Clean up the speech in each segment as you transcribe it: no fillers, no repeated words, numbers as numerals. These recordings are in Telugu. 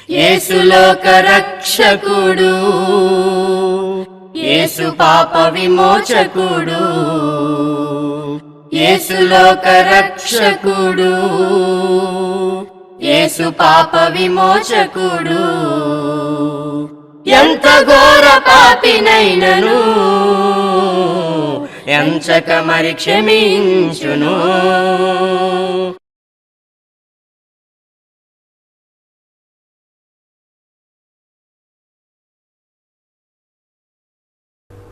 యేసు లోక రక్షకుడు, యేసు పాప విమోచకుడు, యేసు లోక రక్షకుడు, యేసు పాప విమోచకుడు. ఎంత ఘోర పాపినైనను ఎంచక మరి క్షమించును.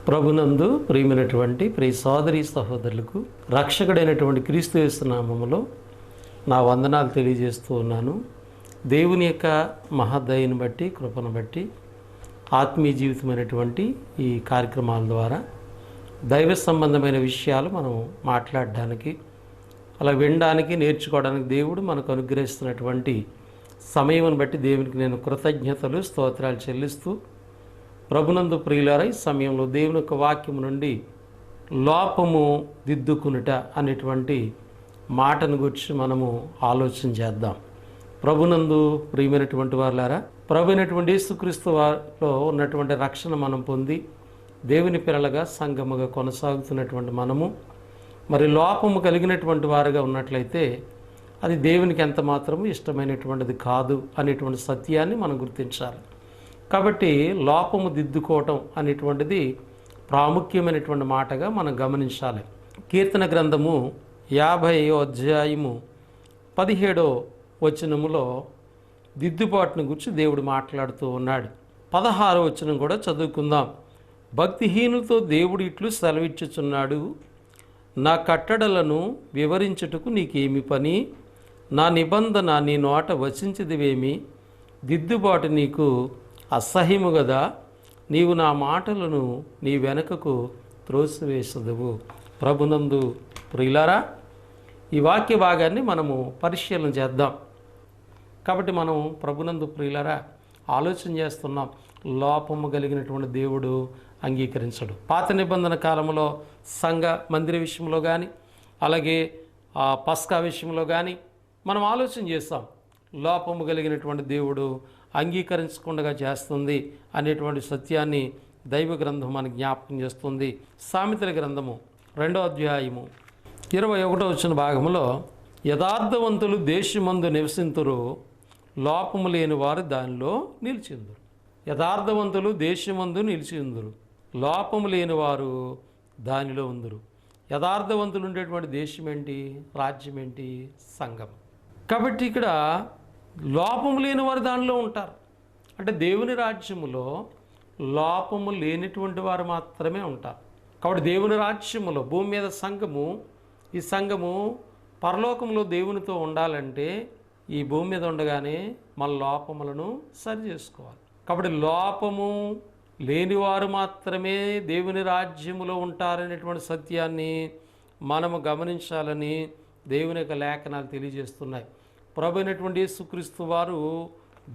ప్రభునందు ప్రియమైనటువంటి ప్రియ సోదరి సహోదరులకు రక్షకుడైనటువంటి క్రీస్తు యేసు నామములో నా వందనాలు తెలియజేస్తూ ఉన్నాను. దేవుని యొక్క మహదయను బట్టి, కృపను బట్టి ఆత్మీయ జీవితమైనటువంటి ఈ కార్యక్రమాల ద్వారా దైవ సంబంధమైన విషయాలు మనం మాట్లాడడానికి, అలా వినడానికి, నేర్చుకోవడానికి దేవుడు మనకు అనుగ్రహిస్తున్నటువంటి సమయం బట్టి దేవునికి నేను కృతజ్ఞతలు, స్తోత్రాలు చెల్లిస్తూ, ప్రభునందు ప్రియులారా, ఈ సమయంలో దేవుని యొక్క వాక్యం నుండి లోపము దిద్దుకునుట అనేటువంటి మాటను గురించి మనము ఆలోచన చేద్దాం. ప్రభునందు ప్రియమైనటువంటి వారులారా, ప్రభు అయినటువంటి యేసుక్రీస్తు వారిలో ఉన్నటువంటి రక్షణ మనం పొంది దేవుని పిల్లలుగా సంఘముగా కొనసాగుతున్నటువంటి మనము మరి లోపము కలిగినటువంటి వారుగా ఉన్నట్లయితే అది దేవునికి ఎంత మాత్రము ఇష్టమైనటువంటిది కాదు అనేటువంటి సత్యాన్ని మనం గుర్తించాలి. కాబట్టి లోపము దిద్దుకోవటం అనేటువంటిది ప్రాముఖ్యమైనటువంటి మాటగా మనం గమనించాలి. కీర్తన గ్రంథము 50వ అధ్యాయము 17వ వచనములో దిద్దుబాటును గురించి దేవుడు మాట్లాడుతూ ఉన్నాడు. 16వ వచనం కూడా చదువుకుందాం. భక్తిహీనులతో దేవుడు ఇట్లు సెలవిచ్చుచున్నాడు, నా కట్టడలను వివరించుటకు నీకేమి పని, నా నిబంధన నీ నోట వచించదివేమి, దిద్దుబాటు నీకు అసహ్యము గదా, నీవు నా మాటలను నీ వెనుకకు త్రోసివేసదువు. ప్రభునందు ప్రియులారా, ఈ వాక్య భాగాన్ని మనము పరిశీలన చేద్దాం. కాబట్టి మనం ప్రభునందు ప్రియులారా ఆలోచన చేస్తున్నాం. లోపము కలిగినటువంటి దేవుడు అంగీకరించడు. పాత నిబంధన కాలంలో సంఘ మందిర విషయంలో కానీ, అలాగే పస్కా విషయంలో కానీ మనం ఆలోచన చేస్తాం. లోపము కలిగినటువంటి దేవుడు అంగీకరించకుండా చేస్తుంది అనేటువంటి సత్యాన్ని దైవ గ్రంథం మనకు జ్ఞాపకం చేస్తుంది. సామెతల గ్రంథము 2వ అధ్యాయము 21వ వచన భాగంలో, యథార్థవంతులు దేశమందు నివసింతురు, లోపము లేని వారు దానిలో నిలిచిందురు. యథార్థవంతులు దేశమందు నిలిచిందురు, లోపము లేని వారు దానిలో ఉందరు. యథార్థవంతులు ఉండేటువంటి దేశం ఏంటి? రాజ్యం ఏంటి? సంఘం. కాబట్టి ఇక్కడ లోపము లేని వారు దానిలో ఉంటారు. అంటే దేవుని రాజ్యములో లోపము లేనిటువంటి వారు మాత్రమే ఉంటారు. కాబట్టి దేవుని రాజ్యములో భూమి మీద సంఘము, ఈ సంఘము పరలోకంలో దేవునితో ఉండాలంటే ఈ భూమి మీద ఉండగానే మన లోపములను సరి చేసుకోవాలి. కాబట్టి లోపము లేనివారు మాత్రమే దేవుని రాజ్యములో ఉంటారనేటువంటి సత్యాన్ని మనము గమనించాలని దేవుని యొక్క లేఖనాలు తెలియజేస్తున్నాయి. ప్రభు అయినటువంటి యేసుక్రీస్తు వారు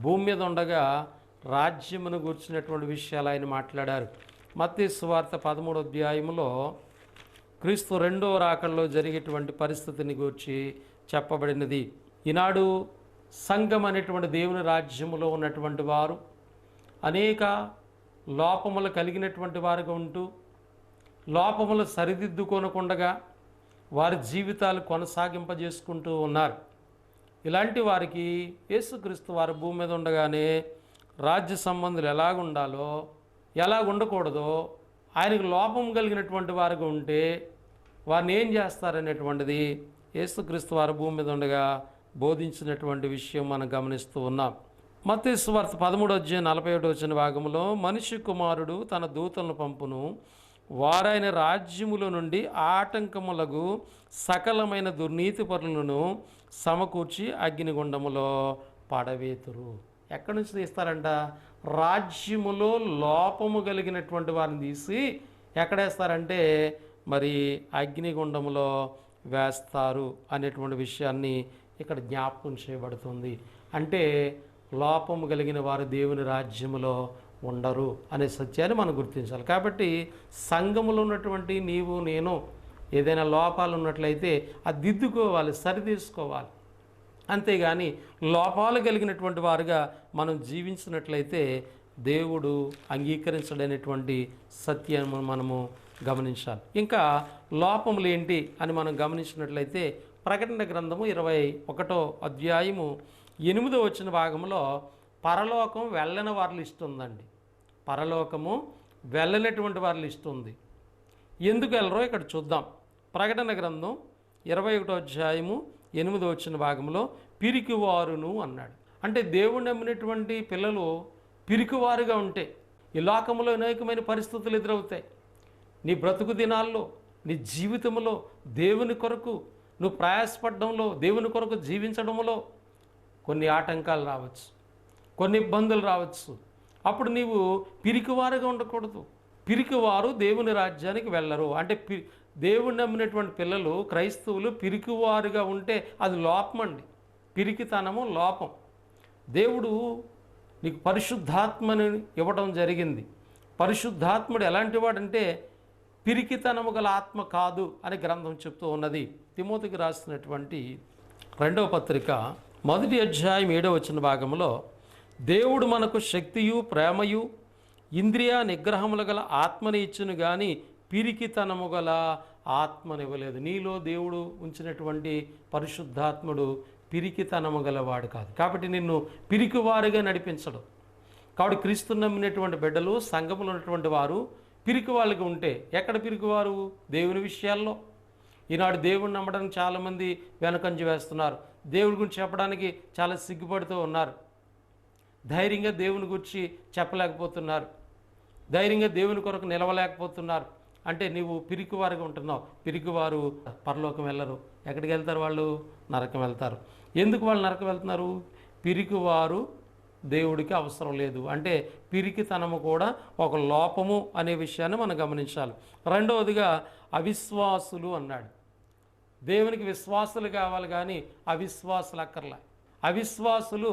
భూమి మీద ఉండగా రాజ్యమును గురించినటువంటి విషయాలు ఆయన మాట్లాడారు. మత్తయి సువార్త 13వ అధ్యాయంలో క్రీస్తు 2వ రాకడలో జరిగేటువంటి పరిస్థితిని గురించి చెప్పబడినది. ఈనాడు సంఘం అనేటువంటి దేవుని రాజ్యములో ఉన్నటువంటి వారు అనేక లోపములు కలిగినటువంటి వారుగా ఉంటూ లోపములు సరిదిద్దుకొనకుండగా వారి జీవితాలు కొనసాగింపజేసుకుంటూ ఉన్నారు. ఇలాంటి వారికి యేసుక్రీస్తు వారు భూమి మీద ఉండగానే రాజ్య సంబంధులు ఎలాగుండాలో, ఎలాగుండకూడదో, ఆయనకు లోపం కలిగినటువంటి వారుగా ఉంటే వారిని ఏం చేస్తారనేటువంటిది యేసుక్రీస్తు వారు భూమి మీద ఉండగా బోధించినటువంటి విషయం మనం గమనిస్తూ ఉన్నాం. మత్తయి సువార్త 13వ అధ్యాయం 41వ వచన భాగంలో, మనిషి కుమారుడు తన దూతలను పంపును, వారైన రాజ్యముల నుండి ఆటంకములకు సకలమైన దుర్నీతి పరులను సమకూర్చి అగ్నిగుండములో పడవేతురు. ఎక్కడి నుంచి తీస్తారంట? రాజ్యములో లోపము కలిగినటువంటి వారిని తీసి ఎక్కడేస్తారంటే మరి అగ్నిగుండములో వేస్తారు అనేటువంటి విషయాన్ని ఇక్కడ జ్ఞాపకం చేయబడుతుంది. అంటే లోపము కలిగిన వారు దేవుని రాజ్యములో ఉండరు అనే సత్యాన్ని మనం గుర్తించాలి. కాబట్టి సంఘములో ఉన్నటువంటి నీవు నేను ఏదైనా లోపాలు ఉన్నట్లయితే అది దిద్దుకోవాలి, సరిదీసుకోవాలి. అంతేగాని లోపాలు కలిగినటువంటి వారుగా మనం జీవించినట్లయితే దేవుడు అంగీకరించడనేటువంటి సత్యాన్ని మనము గమనించాలి. ఇంకా లోపములు ఏంటి అని మనం గమనించినట్లయితే ప్రకటన గ్రంథము 21వ అధ్యాయము 8వ వచన భాగంలో పరలోకం వెళ్ళని వారి లిస్ట్ ఉందండి. పరలోకము వెళ్ళనటువంటి వారి లిస్ట్ ఉంది. ఎందుకు వెళ్ళరో ఇక్కడ చూద్దాం. ప్రకటన గ్రంథం 21వ అధ్యాయము 8వ వచన భాగంలో పిరికివారును అన్నాడు. అంటే దేవుడు నమ్మినటువంటి పిల్లలు పిరికివారుగా ఉంటే ఈ లోకంలో అనేకమైన పరిస్థితులు ఎదురవుతాయి. నీ బ్రతుకు దినాల్లో, నీ జీవితంలో దేవుని కొరకు నువ్వు ప్రయాసపడడంలో, దేవుని కొరకు జీవించడంలో కొన్ని ఆటంకాలు రావచ్చు, కొన్ని ఇబ్బందులు రావచ్చు. అప్పుడు నీవు పిరికివారుగా ఉండకూడదు. పిరికివారు దేవుని రాజ్యానికి వెళ్ళరు. అంటే దేవుని నమ్మినటువంటి పిల్లలు, క్రైస్తవులు పిరికివారుగా ఉంటే అది లోపం అండి. పిరికితనము లోపం. దేవుడు నీకు పరిశుద్ధాత్మని ఇవ్వడం జరిగింది. పరిశుద్ధాత్ముడు ఎలాంటి వాడంటే పిరికితనము గల ఆత్మ కాదు అని గ్రంథం చెప్తూ ఉన్నది. తిమోతికి రాసినటువంటి 2వ పత్రిక 1వ అధ్యాయం 7వ వచన భాగంలో దేవుడు మనకు శక్తియు ప్రేమయు ఇంద్రియ నిగ్రహములు గల ఆత్మని ఇచ్చును కానీ పిరికితనము గల ఆత్మనివ్వలేదు. నీలో దేవుడు ఉంచినటువంటి పరిశుద్ధాత్ముడు పిరికితనము గలవాడు కాదు. కాబట్టి నిన్ను పిరికివారుగా నడిపించడు. కాబట్టి క్రీస్తు నమ్మినటువంటి బిడ్డలు, సంఘములో ఉన్నటువంటి వారు పిరికి వాళ్ళకి ఉంటే ఎక్కడ పిరికివారు? దేవుని విషయాల్లో. ఈనాడు దేవుడిని నమ్మడానికి చాలామంది వెనకంజ వేస్తున్నారు. దేవుడి గురించి చెప్పడానికి చాలా సిగ్గుపడుతూ ఉన్నారు. ధైర్యంగా దేవుని గురించి చెప్పలేకపోతున్నారు. ధైర్యంగా దేవుని కొరకు నిలవలేకపోతున్నారు. అంటే నీవు పిరికివారుగా ఉంటున్నావు. పిరికివారు పరలోకం వెళ్ళరు. ఎక్కడికి వెళ్తారు? వాళ్ళు నరకం వెళ్తారు. ఎందుకు వాళ్ళు నరకం వెళ్తున్నారు? పిరికివారు దేవుడికి అవసరం లేదు. అంటే పిరికితనము కూడా ఒక లోపము అనే విషయాన్ని మనం గమనించాలి. రెండవదిగా అవిశ్వాసులు అన్నాడు. దేవునికి విశ్వాసులు కావాలి కానీ అవిశ్వాసులు అక్కర్లే. అవిశ్వాసులు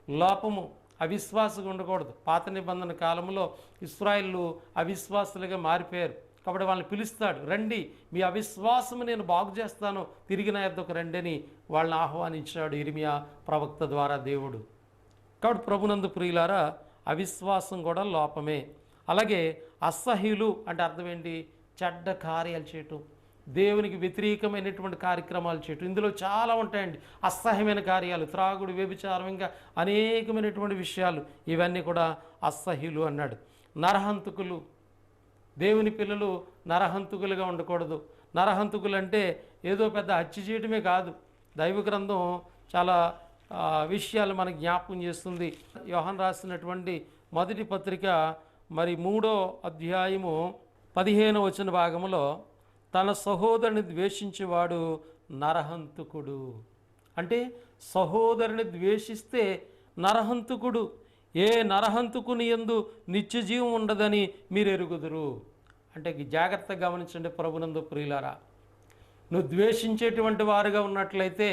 లోపము. అవిశ్వాసంగా ఉండకూడదు. పాత నిబంధన కాలంలో ఇశ్రాయేలు అవిశ్వాసులుగా మారిపోయారు. కాబట్టి వాళ్ళని పిలుస్తాడు, రండి మీ అవిశ్వాసము నేను బాగు చేస్తాను, తిరిగి నా యొద్దకు రండి అని వాళ్ళని ఆహ్వానించాడు ఇర్మియా ప్రవక్త ద్వారా దేవుడు. కాబట్టి ప్రభునందు ప్రియులారా, అవిశ్వాసం కూడా లోపమే. అలాగే అసహ్యులు అంటే అర్థం ఏంటి? చెడ్డ కార్యాలు చేయటం, దేవునికి వ్యతిరేకమైనటువంటి కార్యక్రమాలు చేయటం. ఇందులో చాలా ఉంటాయండి అసహ్యమైన కార్యాలు, త్రాగుడు, వ్యభిచారం, ఇంకా అనేకమైనటువంటి విషయాలు. ఇవన్నీ కూడా అసహ్యులు అన్నాడు. నరహంతకులు. దేవుని పిల్లలు నరహంతకులుగా ఉండకూడదు. నరహంతకులు అంటే ఏదో పెద్ద హత్య చేయటమే కాదు. దైవ గ్రంథం చాలా విషయాలు మనకు జ్ఞాపకం చేస్తుంది. యోహాను రాసినటువంటి 1వ పత్రిక 3వ అధ్యాయము 15వ వచన భాగంలో తన సహోదరుని ద్వేషించేవాడు నరహంతకుడు. అంటే సహోదరుని ద్వేషిస్తే నరహంతకుడు. ఏ నరహంతకుని యందు నిత్య జీవం ఉండదని మీరు ఎరుగుదురు. అంటే జాగ్రత్తగా గమనించండి ప్రభునందు ప్రియులారా. నువ్వు ద్వేషించేటువంటి వారుగా ఉన్నట్లయితే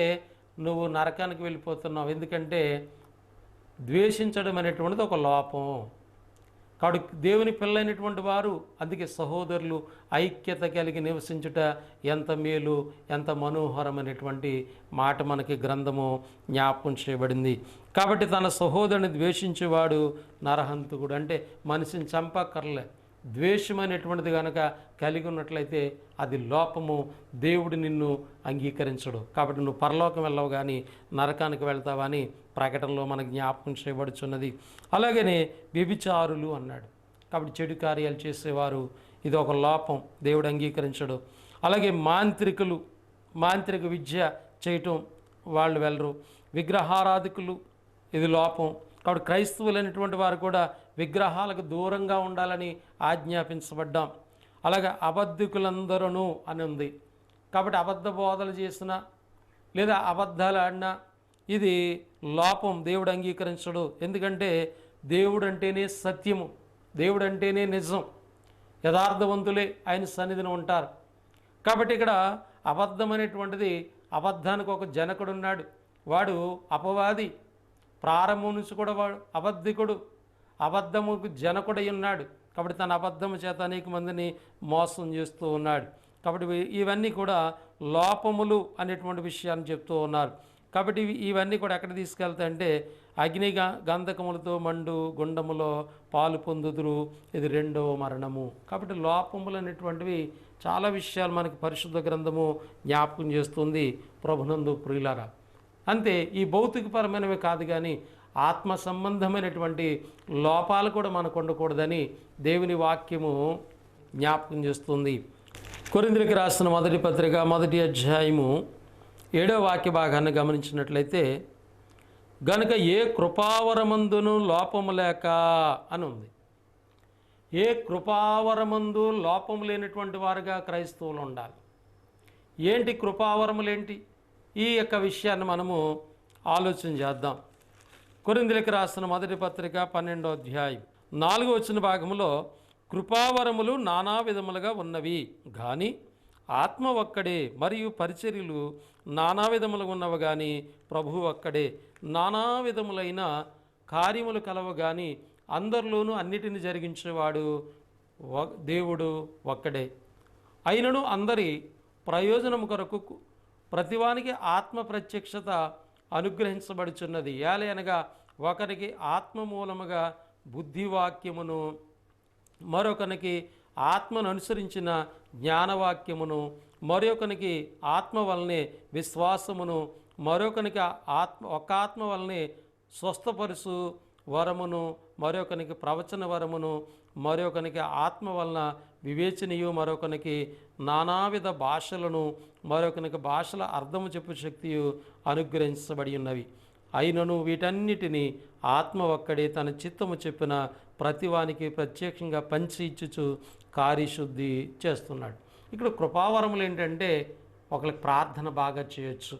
నువ్వు నరకానికి వెళ్ళిపోతున్నావు. ఎందుకంటే ద్వేషించడం అనేటువంటిది ఒక లోపం. కాబట్టి దేవుని పిల్లైనటువంటి వారు, అందుకే సహోదరులు ఐక్యత కలిగి నివసించుట ఎంత మేలు, ఎంత మనోహరమైనటువంటి మాట మనకి గ్రంథము జ్ఞాపకం చేయబడింది. కాబట్టి తన సహోదరుని ద్వేషించేవాడు నరహంతకుడు. అంటే మనిషిని చంపక్కర్లే. ద్వేషమైనటువంటిది కనుక కలిగి ఉన్నట్లయితే అది లోపము. దేవుడు నిన్ను అంగీకరించడు. కాబట్టి నువ్వు పరలోకం వెళ్ళవు కానీ నరకానికి వెళ్తావా అని ప్రకటనలో మనకు జ్ఞాపకం చేయబడుచున్నది. అలాగనే వ్యభిచారులు అన్నాడు. కాబట్టి చెడు కార్యాలు చేసేవారు, ఇది ఒక లోపం, దేవుడు అంగీకరించడు. అలాగే మాంత్రికులు, మాంత్రిక విద్య చేయటం వాళ్ళు వెళ్ళరు. విగ్రహారాధికులు, ఇది లోపం. కాబట్టి క్రైస్తవులైనటువంటి వారు కూడా విగ్రహాలకు దూరంగా ఉండాలని ఆజ్ఞాపించబడ్డాం. అలాగే అబద్ధికులందరూ అని ఉంది. కాబట్టి అబద్ధ బోధలు చేసిన లేదా అబద్ధాలు ఆడినా ఇది లోపం, దేవుడు అంగీకరించడు. ఎందుకంటే దేవుడు అంటేనే సత్యము, దేవుడు అంటేనే నిజం. యథార్థవంతులే ఆయన సన్నిధిని ఉంటారు. కాబట్టి ఇక్కడ అబద్ధం అనేటువంటిది, అబద్ధానికి ఒక జనకుడు ఉన్నాడు. వాడు అపవాది. ప్రారంభం నుంచి కూడా వాడు అబద్ధికుడు, అబద్ధముకు జనకుడై ఉన్నాడు. కాబట్టి తన అబద్ధము చేత అనేక మందిని మోసం చేస్తూ ఉన్నాడు. కాబట్టి ఇవన్నీ కూడా లోపములు అనేటువంటి విషయాన్ని చెప్తూ ఉన్నారు. కాబట్టి ఇవన్నీ కూడా ఎక్కడ తీసుకెళ్తాయంటే అగ్ని గంధకములతో మండు గుండములో పాలు పొందుదురు, ఇది రెండవ మరణము. కాబట్టి లోపములు అనేటువంటివి చాలా విషయాలు మనకి పరిశుద్ధ గ్రంథము జ్ఞాపకం చేస్తుంది ప్రభునందు ప్రియులారా. అంతే, ఈ భౌతికపరమైనవి కాదు కానీ ఆత్మ సంబంధమైనటువంటి లోపాలు కూడా మనకు ఉండకూడదని దేవుని వాక్యము జ్ఞాపకం చేస్తుంది. కొరింథీయులకు రాసిన మొదటి పత్రిక 1వ అధ్యాయము 7వ వాక్య భాగాన్ని గమనించినట్లయితే, గనుక ఏ కృపావరమందును లోపము లేక అని ఉంది. ఏ కృపావరమందు లోపము లేనటువంటి వారుగా క్రైస్తవులు ఉండాలి. ఏంటి కృపావరములేంటి? ఈ యొక్క విషయాన్ని మనము ఆలోచన చేద్దాం. కొరింథీయులకు రాసిన మొదటి పత్రిక 12వ అధ్యాయం 4వ వచన భాగంలో, కృపావరములు నానా విధములుగా ఉన్నవి కానీ ఆత్మ ఒక్కడే, మరియు పరిచర్యలు నానా విధములుగా ఉన్నవి కానీ ప్రభువు ఒక్కడే. నానా విధములైన కార్యములు కలవు కానీ అందరిలోనూ అన్నిటిని జరిగించేవాడు దేవుడు ఒక్కడే. అయినను అందరి ప్రయోజనము కొరకు ప్రతివానికి ఆత్మ ప్రత్యక్షత అనుగ్రహించబడుచున్నది. ఏలయనగా ఒకరికి ఆత్మ మూలముగా బుద్ధివాక్యమును, మరొకనికి ఆత్మను అనుసరించిన జ్ఞానవాక్యమును, మరొకనికి ఆత్మ వలనే విశ్వాసమును, మరొకనికి ఒక ఆత్మ వలనే స్వస్థపరుసు వరమును, మరొకనికి ప్రవచన వరమును, మరొకనికి ఆత్మ వలన వివేచనయు, మరొకనికి నానావిధ భాషలను, మరొకనికి భాషల అర్థము చెప్పు శక్తియు అనుగ్రహించబడి ఉన్నవి. అయినను వీటన్నిటినీ ఆత్మ ఒక్కడే తన చిత్తము చెప్పిన ప్రతివానికి ప్రత్యేకంగా పంచి ఇచ్చుచు కార్యశుద్ధి చేస్తున్నాడు. ఇక్కడ కృపావరములు ఏంటంటే, ఒకరికి ప్రార్థన బాగా చేయొచ్చు,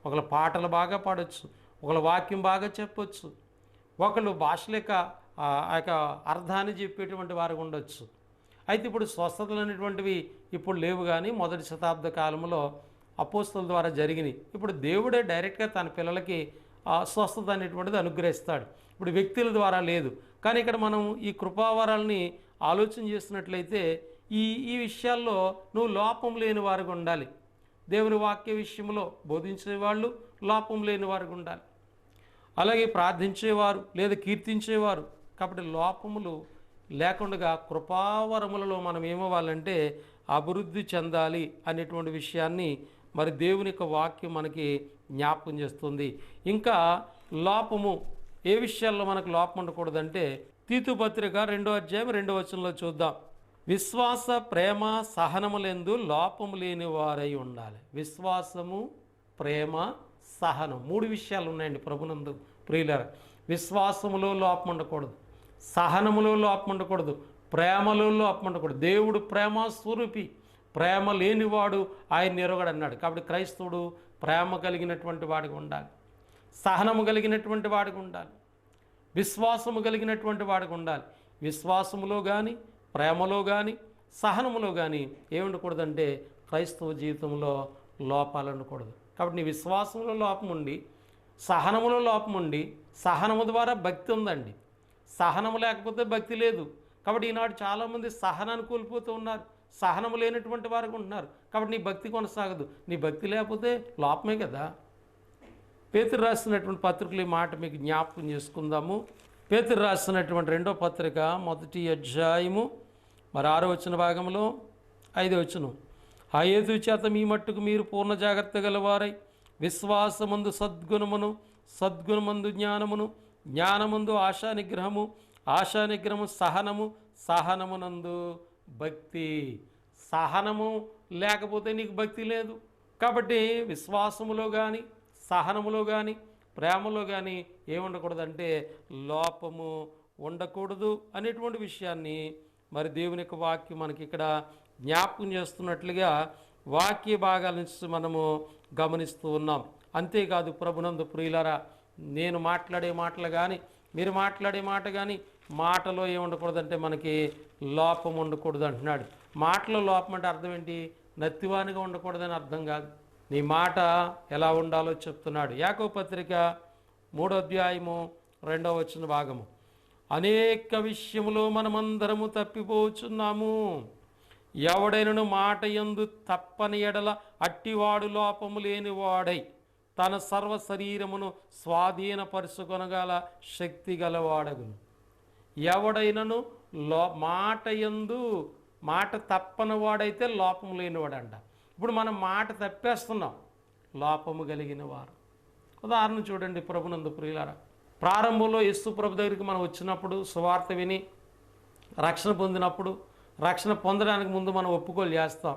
ఒకళ్ళ పాటలు బాగా పాడవచ్చు, ఒకళ్ళ వాక్యం బాగా చెప్పొచ్చు, ఒకళ్ళు భాషల యొక్క అర్థాన్ని చెప్పేటువంటి వారు ఉండొచ్చు. అయితే ఇప్పుడు స్వస్థతలు అనేటువంటివి ఇప్పుడు లేవు కానీ మొదటి శతాబ్ద కాలంలో అపోస్తల ద్వారా జరిగినాయి. ఇప్పుడు దేవుడే డైరెక్ట్గా తన పిల్లలకి స్వస్థత అనేటువంటిది అనుగ్రహిస్తాడు. ఇప్పుడు వ్యక్తుల ద్వారా లేదు. కానీ ఇక్కడ మనం ఈ కృపావరాలని ఆలోచన చేసినట్లయితే ఈ విషయాల్లో నువ్వు లోపం లేని వారుగా ఉండాలి. దేవుని వాక్య విషయంలో బోధించేవాళ్ళు లోపం లేని వారుగా ఉండాలి. అలాగే ప్రార్థించేవారు లేదా కీర్తించేవారు. కాబట్టి లోపములు లేకుండా కృపావరములలో మనం ఏమవ్వాలంటే అభివృద్ధి చెందాలి అనేటువంటి విషయాన్ని మరి దేవుని యొక్క వాక్యం మనకి జ్ఞాపకం చేస్తుంది. ఇంకా లోపము ఏ విషయాల్లో మనకు లోపం ఉండకూడదంటే, తీతు పత్రిక 2వ అధ్యాయం 2వ వచనంలో చూద్దాం. విశ్వాస, ప్రేమ, సహనములందు లోపము లేని వారై ఉండాలి. విశ్వాసము, ప్రేమ, సహనం 3 విషయాలు ఉన్నాయండి ప్రభునందు ప్రియులారా. విశ్వాసములో లోపం ఉండకూడదు, సహనములో లోపం ఉండకూడదు, ప్రేమలో లోపం ఉండకూడదు. దేవుడు ప్రేమ స్వరూపి, ప్రేమ లేనివాడు ఆయన ఎరుగడు అన్నాడు. కాబట్టి క్రైస్తవుడు ప్రేమ కలిగినటువంటి వాడికి ఉండాలి, సహనము కలిగినటువంటి వాడికి ఉండాలి, విశ్వాసము కలిగినటువంటి వాడికి ఉండాలి. విశ్వాసములో కానీ, ప్రేమలో కానీ, సహనములో కానీ ఏముండకూడదంటే క్రైస్తవ జీవితంలో లోపాలు ఉండకూడదు. కాబట్టి నీ విశ్వాసంలో లోపం ఉండి, సహనములో లోపం ఉండి, సహనము ద్వారా భక్తి ఉందండి. సహనము లేకపోతే భక్తి లేదు. కాబట్టి ఈనాడు చాలామంది సహనాన్ని కోల్పోతూ ఉన్నారు, సహనము లేనటువంటి వారు ఉంటున్నారు. కాబట్టి నీ భక్తి కొనసాగదు. నీ భక్తి లేకపోతే లోపమే కదా. పేతురు రాసినటువంటి పత్రికలు ఈ మాట మీకు జ్ఞాపకం చేసుకుందాము. పేతురు రాసినటువంటి 2వ పత్రిక 1వ అధ్యాయము 6వ వచన భాగంలో 5వ వచనం. ఆ హేతు చేత మీ మట్టుకు మీరు పూర్ణ జాగ్రత్త గలవారై విశ్వాసమందు సద్గుణమును, సద్గుణమందు జ్ఞానమును, జ్ఞానమందు ఆశానిగ్రహము, ఆశానిగ్రహము సహనము, సహనమునందు భక్తి. సహనము లేకపోతే నీకు భక్తి లేదు. కాబట్టి విశ్వాసములో కానీ, సహనములో కానీ, ప్రేమలో కానీ ఏముండకూడదంటే లోపము ఉండకూడదు అనేటువంటి విషయాన్ని మరి దేవుని యొక్క వాక్యం మనకి ఇక్కడ జ్ఞాపకం చేస్తున్నట్లుగా వాక్య భాగాల నుంచి మనము గమనిస్తూ ఉన్నాం. అంతేకాదు ప్రభునందు ప్రియులారా, నేను మాట్లాడే మాటలు కానీ, మీరు మాట్లాడే మాట కానీ, మాటలో ఏముండకూడదంటే మనకి లోపం ఉండకూడదు అంటున్నాడు. మాటలో లోపం అంటే అర్థం ఏంటి? నత్తివానిగా ఉండకూడదని అర్థం కాదు. నీ మాట ఎలా ఉండాలో చెప్తున్నాడు. యాకోబు పత్రిక 3వ అధ్యాయము 2వ వచన భాగము. అనేక విషయములో మనమందరము తప్పిపోచున్నాము. ఎవడైనను మాట యందు తప్పని ఎడల అట్టివాడు లోపము లేనివాడై తన సర్వ శరీరమును స్వాధీనపరుచుకొనగల శక్తి గలవాడగును. ఎవడైనను మాట తప్పని వాడైతే లోపము లేనివాడంట. ఇప్పుడు మనం మాట తప్పేస్తున్నాం, లోపము కలిగిన వారు. ఉదాహరణ చూడండి, ప్రభునందు ప్రియులారా, ప్రారంభంలో యేసు ప్రభు దగ్గరికి మనం వచ్చినప్పుడు, సువార్త విని రక్షణ పొందినప్పుడు, రక్షణ పొందడానికి ముందు మనం ఒప్పుకోలు చేస్తాం.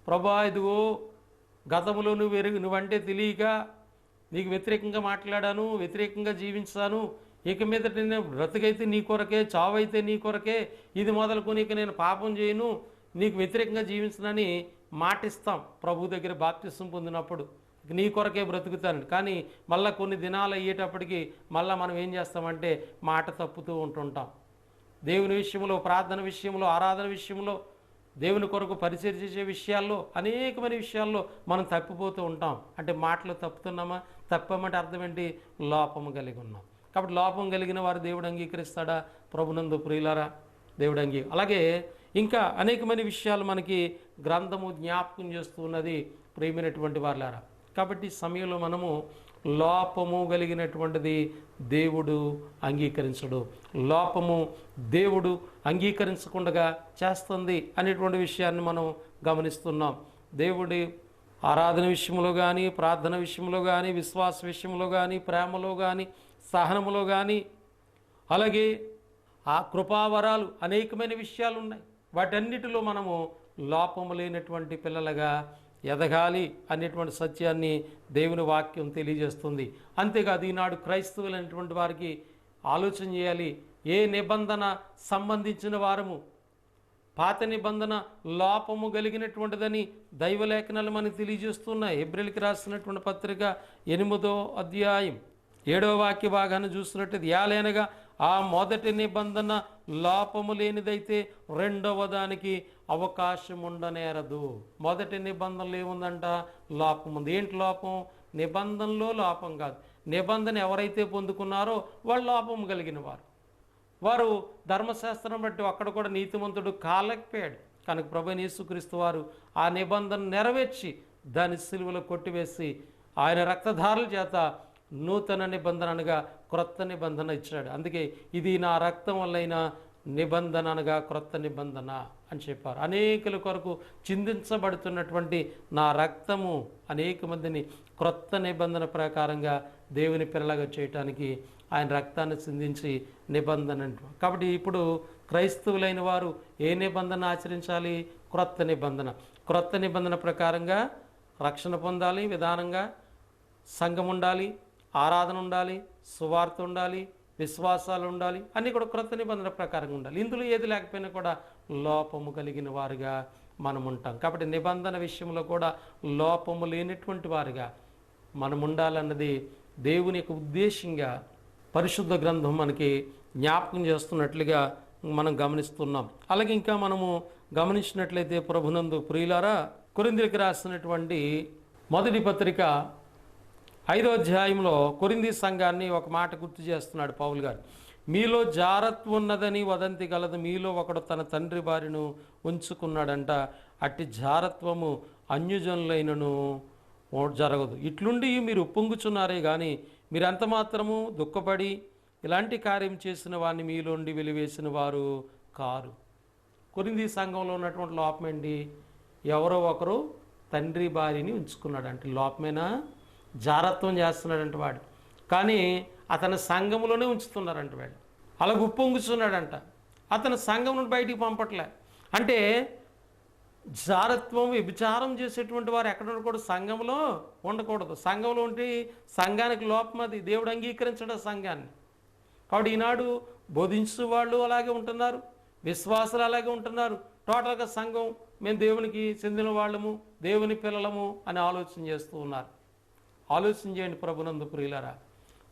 ప్రభా, ఇదిగో గతంలో నువ్వంటే తెలియక నీకు వ్యతిరేకంగా మాట్లాడాను, వ్యతిరేకంగా జీవించాను, ఇక మీదట నేను బ్రతుకైతే నీ కొరకే, చావైతే నీ కొరకే, ఇది మొదలుకొని ఇక నేను పాపం చేయను, నీకు వ్యతిరేకంగా జీవించనని మాటిస్తాం ప్రభు దగ్గర బాప్తిసం పొందినప్పుడు. నీ కొరకే బ్రతుకుతాను. కానీ మళ్ళీ కొన్ని దినాలు అయ్యేటప్పటికి మళ్ళీ మనం ఏం చేస్తామంటే మాట తప్పుతూ ఉంటుంటాం. దేవుని విషయంలో, ప్రార్థన విషయంలో, ఆరాధన విషయంలో, దేవుని కొరకు పరిచయం చేసే విషయాల్లో, అనేకమైన విషయాల్లో మనం తప్పిపోతూ ఉంటాం. అంటే మాటలు తప్పుతున్నామా? తప్పమంటే అర్థం ఏంటి? లోపము కలిగి ఉన్నాం. కాబట్టి లోపం కలిగిన వారు దేవుడు అంగీకరిస్తాడా? ప్రభునందు ప్రియులారా, దేవుడు అలాగే ఇంకా అనేకమైన విషయాలు మనకి గ్రంథము జ్ఞాపకం చేస్తూ ఉన్నది ప్రియమైనటువంటి వారులారా. కాబట్టి సమయంలో మనము లోపము కలిగినటువంటిది దేవుడు అంగీకరించడు, లోపము దేవుడు అంగీకరించకుండా చేస్తుంది అనేటువంటి విషయాన్ని మనం గమనిస్తున్నాం. దేవుడి ఆరాధన విషయంలో కానీ, ప్రార్థన విషయంలో కానీ, విశ్వాస విషయంలో కానీ, ప్రేమలో కానీ, సహనములో కానీ, అలాగే ఆ కృపావరాలు అనేకమైన విషయాలు ఉన్నాయి. వాటన్నిటిలో మనము లోపము లేనటువంటి పిల్లలుగా ఎదగాలి అనేటువంటి సత్యాన్ని దేవుని వాక్యం తెలియజేస్తుంది. అంతేకాదు ఈనాడు క్రైస్తవులైనటువంటి వారికి ఆలోచన చేయాలి. ఏ నిబంధన సంబంధించిన వారము, పాత నిబంధన లోపము కలిగినటువంటిదని దైవలేఖనాలు మనకు తెలియజేస్తున్నాయి. హెబ్రీయులకు రాసినటువంటి పత్రిక 8వ అధ్యాయం 7వ వాక్య భాగాన్ని చూసినట్టు యాలేనగా ఆ మొదటి నిబంధన లోపము లేనిదైతే రెండవ దానికి అవకాశం ఉండనేరదు. మొదటి నిబంధనలు ఏముందంట? లోపం ఉంది. ఏంటి లోపం? నిబంధనలో లోపం కాదు. నిబంధన ఎవరైతే పొందుకున్నారో వాళ్ళు లోపం కలిగిన వారు ధర్మశాస్త్రం బట్టి అక్కడ కూడా నీతిమంతుడు కాలేకపోయాడు. కనుక ప్రభువైన యేసుక్రీస్తు వారు ఆ నిబంధన నెరవేర్చి దాని సిలువలో కొట్టివేసి ఆయన రక్తధారుల చేత నూతన నిబంధన అనగా క్రొత్త నిబంధన ఇచ్చాడు. అందుకే ఇది నా రక్తం వల్లైన నిబంధన అనగా క్రొత్త నిబంధన అని చెప్పారు. అనేకుల కొరకు చిందించబడుతున్నటువంటి నా రక్తము అనేక మందిని క్రొత్త నిబంధన ప్రకారంగా దేవుని పిల్లగా చేయటానికి ఆయన రక్తాన్ని చిందించి నిబంధన అంటారు. కాబట్టి ఇప్పుడు క్రైస్తవులైన వారు ఏ నిబంధన ఆచరించాలి? క్రొత్త నిబంధన. క్రొత్త నిబంధన ప్రకారంగా రక్షణ పొందాలి, విధానంగా సంఘం ఉండాలి, ఆరాధన ఉండాలి, సువార్త ఉండాలి, విశ్వాసాలు ఉండాలి, అన్నీ కూడా క్రొత్త నిబంధన ప్రకారంగా ఉండాలి. ఇందులో ఏది లేకపోయినా కూడా లోపము కలిగిన వారుగా మనం ఉంటాం. కాబట్టి నిబంధన విషయంలో కూడా లోపము లేనటువంటి వారుగా మనం ఉండాలన్నది దేవుని యొక్క ఉద్దేశంగా పరిశుద్ధ గ్రంథం మనకి జ్ఞాపకం చేస్తున్నట్లుగా మనం గమనిస్తున్నాం. అలాగే ఇంకా మనము గమనించినట్లయితే ప్రభునందు ప్రియులారా, కొరింథీయులకు రాసినటువంటి మొదటి పత్రిక 5వ అధ్యాయంలో కొరింథీ సంఘాన్ని ఒక మాట గుర్తు చేస్తున్నాడు పౌలు గారు. మీలో జారత్వం ఉన్నదని వదంతి గలదు, మీలో ఒకడు తన తండ్రి భార్యను ఉంచుకున్నాడంట, అట్టి జారత్వము అన్యజనులైనను జరగదు. ఇట్లుండి మీరు ఉప్పొంగుచున్నారే కానీ మీరంత మాత్రము దుఃఖపడి ఇలాంటి కార్యం చేసిన వారిని మీలోండి వెలివేసిన వారు కారు. కొరింథీ సంఘంలో ఉన్నటువంటి లోపం ఏంటి? ఎవరో ఒకరు తండ్రి భార్యని ఉంచుకున్నాడు. అంటే లోపమేనా? జారత్వం చేస్తున్నాడంట వాడు, కానీ అతని సంఘంలోనే ఉంచుతున్నారంట వాడు. అలా ఉప్పొంగుతున్నాడంట, అతని సంఘం నుండి బయటికి పంపట్లే. అంటే జారత్వం, వ్యభిచారం చేసేటువంటి వారు ఎక్కడ ఉండకూడదు? సంఘంలో ఉండకూడదు. సంఘంలో ఉంటే సంఘానికి లోపం, అది దేవుడు అంగీకరించడం సంఘాన్ని. కాబట్టి ఈనాడు బోధించే వాళ్ళు అలాగే ఉంటున్నారు, విశ్వాసులు అలాగే ఉంటున్నారు. టోటల్గా సంఘం మేము దేవునికి చెందిన వాళ్ళము, దేవుని పిల్లలము అని ఆలోచన చేస్తూ ఉన్నారు. ఆలోచన చేయండి ప్రభునందు ప్రియులారా,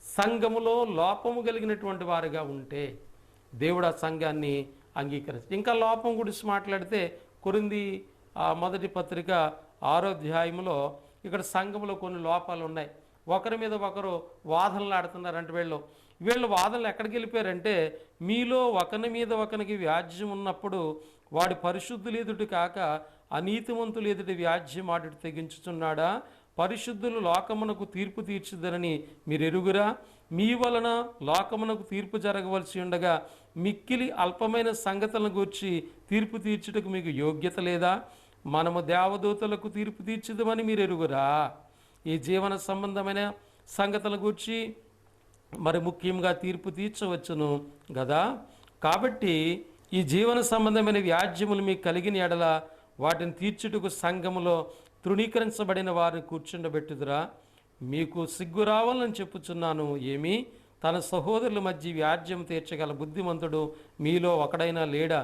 సంఘములో లోపము కలిగినటువంటి వారుగా ఉంటే దేవుడు ఆ సంఘాన్ని అంగీకరిస్తాడు. ఇంకా లోపం గురించి మాట్లాడితే కొరింథీ మొదటి పత్రిక 6వ అధ్యాయంలో ఇక్కడ సంఘంలో కొన్ని లోపాలు ఉన్నాయి. ఒకరి మీద ఒకరు వాదనలు ఆడుతున్నారంటే వీళ్ళు వాదనలు ఎక్కడికి వెళ్ళిపోయారంటే, మీలో ఒకని మీద ఒకనికి వ్యాజ్యం ఉన్నప్పుడు వాడి పరిశుద్ధులు ఎదుటి కాక అనీతిమంతులు ఎదుటి వ్యాజ్యం ఆడుటి తెగించుచున్నాడా? పరిశుద్ధులు లోకమునకు తీర్పు తీర్చుదరని మీరు ఎరుగురా? మీ వలన లోకమునకు తీర్పు జరగవలసి ఉండగా మిక్కిలి అల్పమైన సంగతులను గూర్చి తీర్పు తీర్చుటకు మీకు యోగ్యత లేదా? మనము దేవదూతలకు తీర్పు తీర్చుదామని మీరు ఎరుగురా? ఈ జీవన సంబంధమైన సంగతుల గూర్చి మరి ముఖ్యంగా తీర్పు తీర్చవచ్చును కదా. కాబట్టి ఈ జీవన సంబంధమైన వ్యాజ్యములు మీకు కలిగిన ఎడల వాటిని తీర్చుటకు సంఘములో తృణీకరించబడిన వారిని కూర్చుండబెట్టుదురా? మీకు సిగ్గు రావాలని చెప్పుచున్నాను. ఏమి, తన సహోదరుల మధ్య వ్యాజ్యం తీర్చగల బుద్ధిమంతుడు మీలో ఒకడైనా లేడా?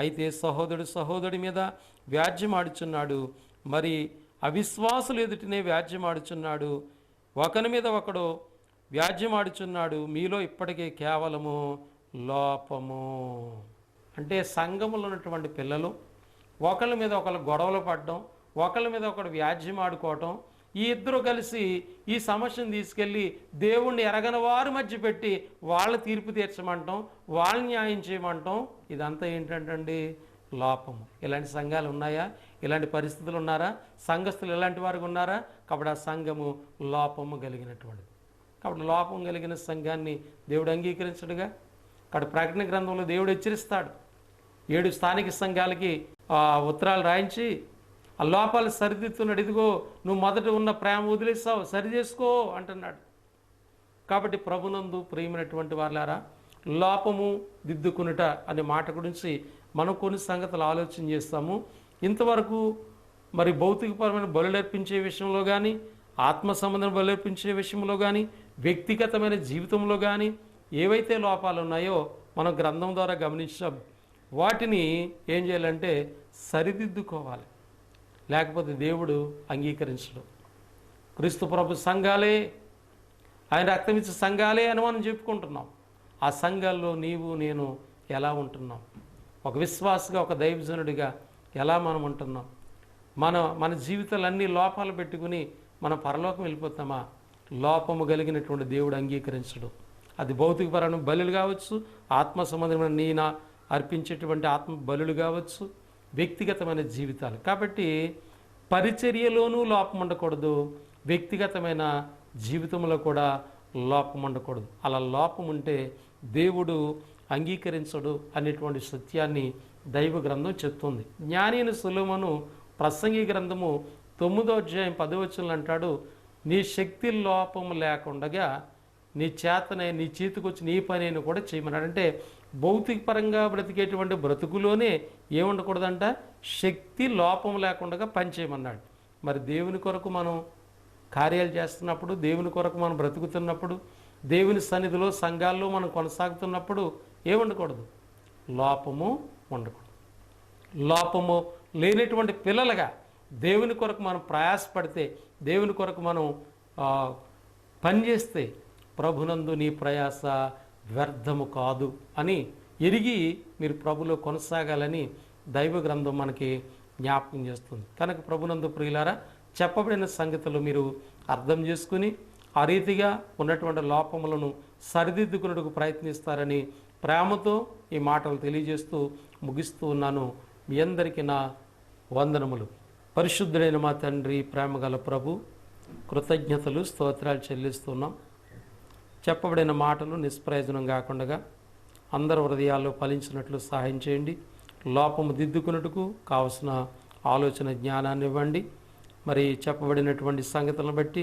అయితే సహోదరుడు సహోదరుడి మీద వ్యాజ్యమాడుచున్నాడు, మరి అవిశ్వాసులు ఎదుటినే వ్యాజ్యమాడుచున్నాడు. ఒకని మీద ఒకడు వ్యాజ్యమాడుచున్నాడు. మీలో ఇప్పటికే కేవలము లోపము. అంటే సంఘములో ఉన్నటువంటి పిల్లలు ఒకళ్ళ మీద ఒకళ్ళు గొడవలు పడడం, ఒకళ్ళ మీద ఒకడు వ్యాజ్యం ఆడుకోవటం, ఈ ఇద్దరు కలిసి ఈ సమస్యను తీసుకెళ్ళి దేవుణ్ణి ఎరగని వారి మధ్య పెట్టి వాళ్ళ తీర్పు తీర్చమంటాం, వాళ్ళ న్యాయం చేయమంటాం. ఇదంతా ఏంటంటండి? లోపము. ఇలాంటి సంఘాలు ఉన్నాయా? ఇలాంటి పరిస్థితులు ఉన్నారా? సంఘస్థులు ఇలాంటి వారికి ఉన్నారా? కాబట్టి ఆ సంఘము లోపము కలిగినటువంటిది. కాబట్టి లోపం కలిగిన సంఘాన్ని దేవుడు అంగీకరించడుగా. కాబట్టి ప్రకటన గ్రంథంలో దేవుడు హెచ్చరిస్తాడు. 7 స్థానిక సంఘాలకి ఉత్తరాలు రాయించి ఆ లోపాలు సరిదిద్దుతున్నాడు. ఇదిగో నువ్వు మొదట ఉన్న ప్రేమ వదిలేస్తావు, సరి చేసుకో అంటున్నాడు. కాబట్టి ప్రభునందు ప్రియమైనటువంటి వాళ్ళారా, లోపము దిద్దుకునుట అనే మాట గురించి మనం కొన్ని సంగతులు ఆలోచన చేస్తాము. ఇంతవరకు మరి భౌతికపరమైన బలులర్పించే విషయంలో కానీ, ఆత్మ సంబంధం బలులర్పించే విషయంలో కానీ, వ్యక్తిగతమైన జీవితంలో కానీ ఏవైతే లోపాలు ఉన్నాయో మనం గ్రంథం ద్వారా గమనించాం. వాటిని ఏం చేయాలంటే సరిదిద్దుకోవాలి, లేకపోతే దేవుడు అంగీకరించడు. క్రీస్తు ప్రభు సంఘాలే, ఆయన రక్తమిచ్చే సంఘాలే అని మనం చెప్పుకుంటున్నాం. ఆ సంఘాల్లో నీవు నేను ఎలా ఉంటున్నాం? ఒక విశ్వాసగా, ఒక దైవజనుడిగా ఎలా మనం ఉంటున్నాం? మన జీవితాలన్నీ లోపాలు పెట్టుకుని మనం పరలోకం వెళ్ళిపోతామా? లోపము కలిగినటువంటి దేవుడు అంగీకరించడు. అది భౌతికపరమైన బలులు కావచ్చు, ఆత్మ సంబంధమైన నీనా అర్పించేటువంటి ఆత్మ బలులు కావచ్చు, వ్యక్తిగతమైన జీవితాలు. కాబట్టి పరిచర్యలోనూ లోపం ఉండకూడదు, వ్యక్తిగతమైన జీవితంలో కూడా లోపం ఉండకూడదు. అలా లోపం ఉంటే దేవుడు అంగీకరించడు అనేటువంటి సత్యాన్ని దైవ గ్రంథం చెప్తుంది. జ్ఞాని అయిన సొలొమోను ప్రసంగి గ్రంథము 9వ అధ్యాయం 10వ వచనంలో అంటాడు, నీ శక్తి లోపం లేకుండగా నీ చేతనే నీ చేతికి వచ్చి నీ పనిని కూడా చేయమన్నాడు. అంటే భౌతిక పరంగా బ్రతికేటువంటి బ్రతుకులోనే ఏముండకూడదంట? శక్తి లోపం లేకుండా పని చేయమన్నాడు. మరి దేవుని కొరకు మనం కార్యాలు చేస్తున్నప్పుడు, దేవుని కొరకు మనం బ్రతుకుతున్నప్పుడు, దేవుని సన్నిధిలో సంఘాల్లో మనం కొనసాగుతున్నప్పుడు ఏముండకూడదు? లోపము ఉండకూడదు. లోపము లేనటువంటి పిల్లలుగా దేవుని కొరకు మనం ప్రయాసపడితే, దేవుని కొరకు మనం పనిచేస్తే ప్రభునందు నీ ప్రయాస వ్యర్థము కాదు అని ఎరిగి మీరు ప్రభులో కొనసాగాలని దైవ గ్రంథం మనకి జ్ఞాపకం చేస్తుంది. కనుక ప్రభునందు ప్రియులారా, చెప్పబడిన సంగతులు మీరు అర్థం చేసుకుని ఆ రీతిగా ఉన్నటువంటి లోపములను సరిదిద్దుకునేందుకు ప్రయత్నిస్తారని ప్రేమతో ఈ మాటలు తెలియజేస్తూ ముగిస్తూ ఉన్నాను. మీ అందరికీ నా వందనములు. పరిశుద్ధుడైన మా తండ్రి, ప్రేమగల ప్రభు, కృతజ్ఞతలు స్తోత్రాలు చెల్లిస్తున్నాం. చెప్పబడిన మాటలు నిష్ప్రయోజనం కాకుండా అందరి హృదయాల్లో ఫలించినట్లు సహాయం చేయండి. లోపము దిద్దుకున్నట్టుకు కావలసిన ఆలోచన జ్ఞానాన్ని ఇవ్వండి. మరి చెప్పబడినటువంటి సంగతులను బట్టి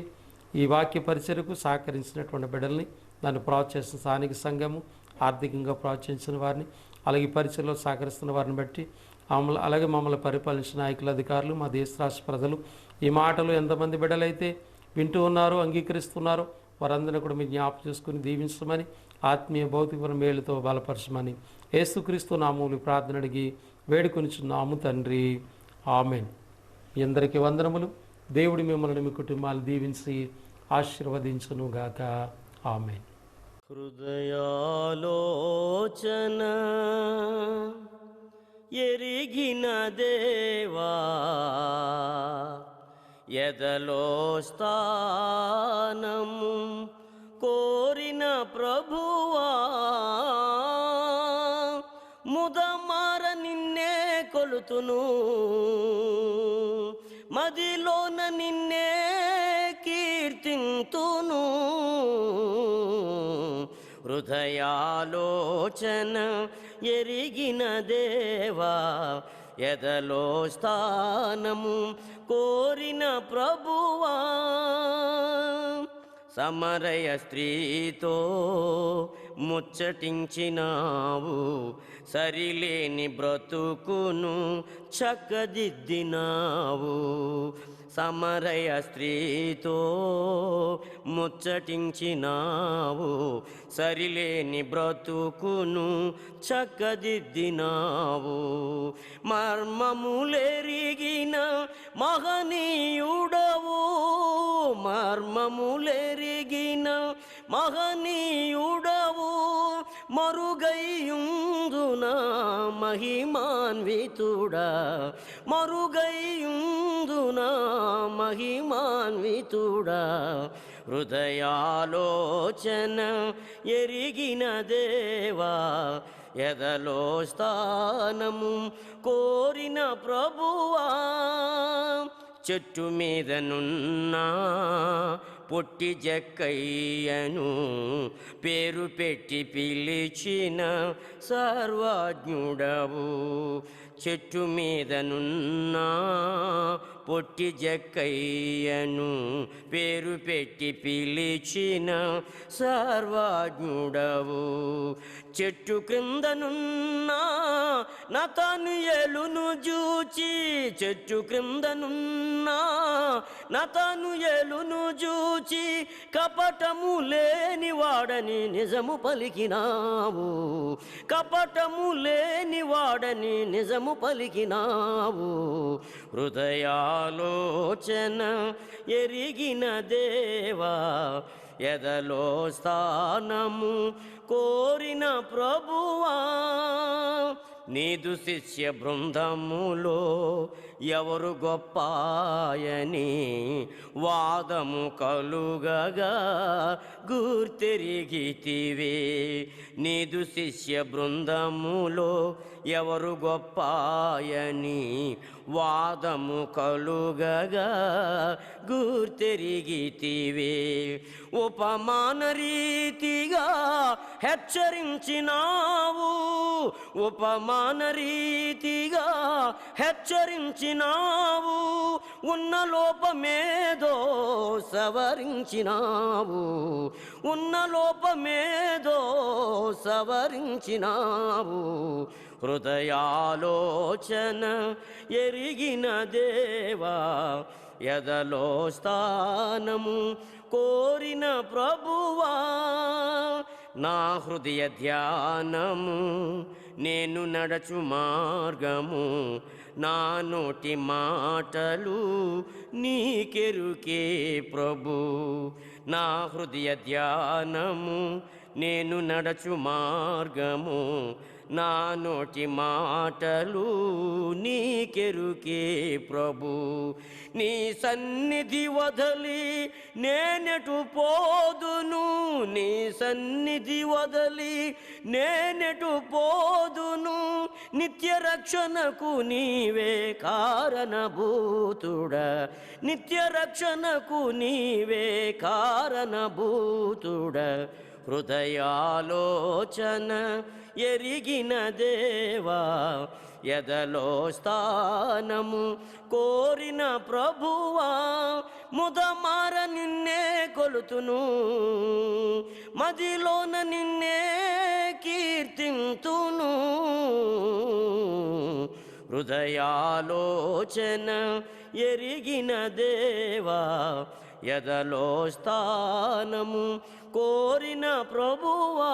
ఈ వాక్య పరిచయకు సహకరించినటువంటి బిడ్డల్ని, దాన్ని ప్రోత్సహించిన స్థానిక సంఘము, ఆర్థికంగా ప్రోత్సహించిన వారిని, అలాగే పరిచయలో సహకరిస్తున్న వారిని బట్టి అలాగే మమ్మల్ని పరిపాలించిన నాయకులు, అధికారులు, మా దేశ రాష్ట్ర ప్రజలు ఈ మాటలు ఎంతమంది బిడ్డలైతే వింటూ ఉన్నారో, అంగీకరిస్తున్నారో వారందరినీ కూడా మీరు జ్ఞాపకం చేసుకుని దీవించమని, ఆత్మీయ భౌతికమైన మేలుతో బలపరచమని యేసుక్రీస్తు నామములో ప్రార్థన అడిగి వేడుకొనిచున్నాము తండ్రి. ఆమేన్. మీ అందరికీ వందనములు. దేవుడి మిమ్మల్ని, మీ కుటుంబాలు దీవించి ఆశీర్వదించునుగాక. ఆమేన్. హృదయాలోచన ఎరిగిన దేవా, ఎదలో స్థానము కోరిన ప్రభువా, ముదమార నిన్నే కొలుతును, మదిలోన నిన్నే కీర్తింతును. హృదయాలోచన ఎరిగిన దేవా, ఎదలో స్థానము కోరిన ప్రభువా. సమరయ స్త్రీతో ముచ్చటించినావు, సరిలేని బ్రతుకును చక్కదిద్దినావు. సమరయ స్త్రీతో ముచ్చటించినావు, సరిలేని బ్రతుకును చక్కదిద్దినావు. మర్మములెరిగిన మహనీయుడవు, మర్మములెరిగిన మహనీయుడవు. మరుగైయుందునా మహిమాన్వితుడా, మరుగైయుందునా మహిమాన్వితుడా. హృదయాలోచన ఎరిగిన దేవా, ఎదలో స్థానము కోరిన ప్రభువా. చెట్టు మీదనున్నా పొట్టి జక్కయ్యను పేరు పెట్టి పిలిచిన సర్వజ్ఞుడవు. చెట్టు మీదనున్నా పొట్టి జక్కయ్యను పేరు పెట్టి పిలిచిన సర్వజ్ఞుడవు. చెట్టు క్రిందనున్నా నతనయేలును జూచి, చెట్టు క్రిందనున్నా నతనయేలును జూచి, కపటము లేని వాడని నిజము పలికినావు, కపటము లేని వాడని నిజము పలికినావు. హృదయాలోచన ఎరిగిన దేవా, ఎదలో స్థానము కోరిన ప్రభువా. నీదు శిష్య బృందములో ఎవరు గొప్పాయని వాదము కలుగగా గుర్తెరిగితివే. నీదు శిష్య బృందములో ఎవరు గొప్పాయని వాదము కలుగగా గుర్తెరిగితివే. ఉపమాన రీతిగా హెచ్చరించినావు, ఉపమాన రీతిగా హెచ్చరించినావు. ఉన్న లోపమేదో సవరించినావు, ఉన్న లోపమేదో సవరించినావు. హృదయాలోచన ఎరిగిన దేవా, ఎదలో స్థానము కోరిన ప్రభువా. నా హృదయ ధ్యానము నేను నడచు మార్గము, నా నోటి మాటలు నీకెరుకే ప్రభు. నా హృదయ ధ్యానము నేను నడచు మార్గము, నా నోటి మాటలు నీకెరుకే ప్రభు. నీ సన్నిధి వదలి నేనెటు పోదును, నీ సన్నిధి వదలి నేనెటు పోదును. నిత్య రక్షణకు నీవే కారణభూతుడా, నిత్య రక్షణకు నీవే కారణభూతుడా. హృదయాలోచన ఎరిగిన దేవా, ఎదలో స్థానము కోరిన ప్రభువా. ముదమార నిన్నే కొలుతును, మదిలోన నిన్నే కీర్తింతును. హృదయాలోచన ఎరిగిన దేవా, ఎదలో స్థానము కోరిన ప్రభువా.